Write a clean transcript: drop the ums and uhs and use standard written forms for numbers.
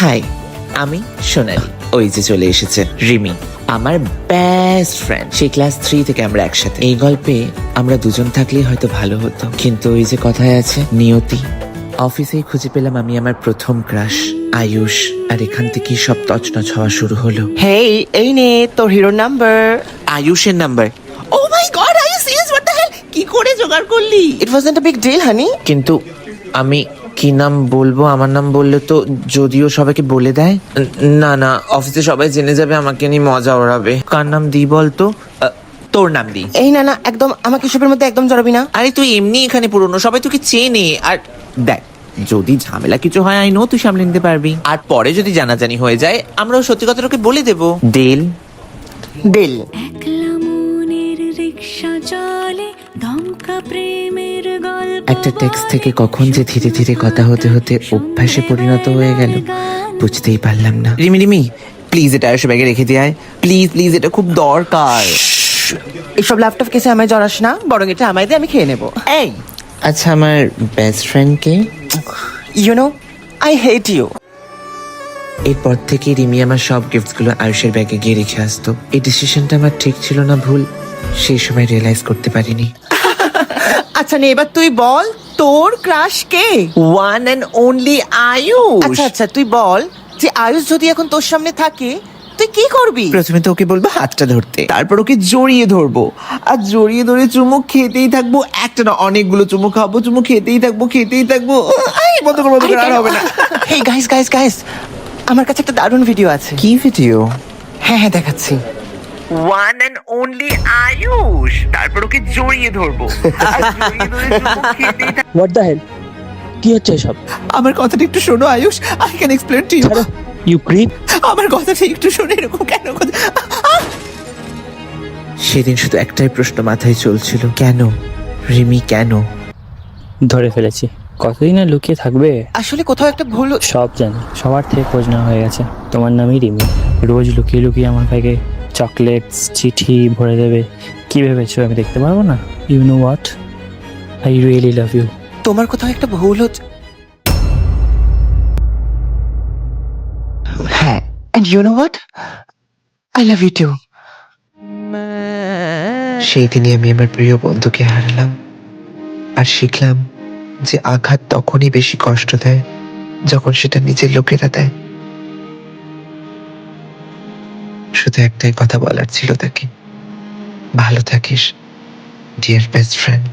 High, আমি সোনালি। ওই যে চলে এসেছে রিমি, আমার বেস্ট ফ্রেন্ড। সেই ক্লাস 3 থেকে আমরা একসাথে। এই গল্পে আমরা দুজন থাকলেই হয়তো ভালো হতো, কিন্তু ওই যে কথায় আছে নিয়তি। অফিসেই খুঁজে পেলাম আমি আমার প্রথম ক্রাশ আয়ুষ, আর এখান থেকেই সব তছনছ হওয়া শুরু হলো। হেই, এই নে তোর হিরোর নাম্বার। আয়ুষের number. Oh my god, are you serious? What the hell? কি করে জোগাড় করলি? It wasn't a big deal honey. কিন্তু আমি কি নাম বলবো? আমার নাম বললে তো যদিও সবাইকে বলে দেয়। না না, অফিসে সবাই জেনে যাবে, আমাকে নিয়ে মজা ওড়াবে। কার নাম দিই বলতো? তোর নাম দিই। এই না না, একদম আমাকে এসবের মধ্যে একদম জড়াবি না। আরে তুই এমনি এখানে পুরনো, সবাই তোকে চেনে। আর দেখ, যদি ঝামেলা কিছু হয় আই নো তুই সামলে নিতে পারবি। আর পরে যদি জানাজানি হয়ে যায়, আমরাও সত্যি কথা তোকে বলে দেবো। ডিল? ডিল। একলা মনের রিক্সা চলে, দমকা প্রেমের গল্প। একটা টেক্সট থেকে কখন যে ধীরে ধীরে কথা হতে হতে অভ্যাসে পরিণত হয়ে গেল বুঝতেই পারলাম না। রিমি রিমি, প্লিজ এটা আয়ুষ ব্যাগে রেখে দিয়ে আয়। প্লিজ প্লিজ, এটা খুব দরকার। এসব ল্যাপটপ কেসে আমায় জড়াস না, বরং এটা আমায় দিয়ে আমি খেয়ে নেবো। এই আচ্ছা, আমার বেস্ট ফ্রেন্ড কে? You know, I hate you. এরপর থেকে রিমি আমার সব গিফটস গুলো আয়ুষের ব্যাগে গিয়ে রেখে আসতো। এই ডিসিশনটা আমার ঠিক ছিল না ভুল, সেই সময় রিয়েলাইজ করতে পারিনি। আচ্ছা নে, এবার তুই বল তোর ক্রাশ কে? One and only Ayush. আচ্ছা আচ্ছা, তুই বল যে আয়ুষ যদি এখন তোর সামনে থাকে তুই কি করবি? প্রথমে তো ওকে বলবো হাতটা ধরতে, তারপর ওকে জড়িয়ে ধরবো, আর জড়িয়ে ধরে চুমু খেতেই থাকবো। একটা না, অনেকগুলো চুমু খাবো, চুমু খেতেই থাকবো খেতেই থাকবো। বন্ধ করো, বন্ধ করো, আর হবে না। হেই গাইস গাইস গাইস, আমার কাছে একটা দারুণ ভিডিও আছে। কি ভিডিও? হ্যাঁ হ্যাঁ, দেখাচ্ছি। ওয়ান অ্যান্ড অনলি আয়ুষ, তারপর ওকে জড়িয়ে ধরবো, আর জড়িয়ে ধরে চুমু খেতেই থাকবো। হোয়াট দ্য হেল, কি হচ্ছে এসব? আমার কথাটা একটু শোনো Ayush, I can explain to you. You creep. আমার কথাটা একটু শোনো, এরকম কেন? সেদিন শুধু একটাই প্রশ্ন মাথায় চলছিল, কেন রিমি, কেন? ধরে ফেলেছি। কতদিন আর লুকিয়ে থাকবে? আসলে কোথাও একটা ভুল। সব জানি, সবার থেকে খোঁজ নেওয়া হয়ে গেছে। তোমার নামই রিমি। রোজ লুকিয়ে লুকিয়ে আমার ব্যাগে চকলেটস, চিঠি ভরে দেবে। কি ভেবেছো আমি দেখতে পারবো না? You know what, I really love you. তোমার কোথাও একটা ভুল হচ্ছে। হ্যাঁ, and you know what, I love you too. সেই দিনই আমি আমার প্রিয় বন্ধুকে হারালাম, আর শিখলাম যে আঘাত তখনই বেশি কষ্ট দেয় যখন সেটা নিজের লোকেরা দেয়। শুধু একটাই কথা বলার ছিল তাকে, ভালো থাকিস ডিয়ার বেস্ট ফ্রেন্ড।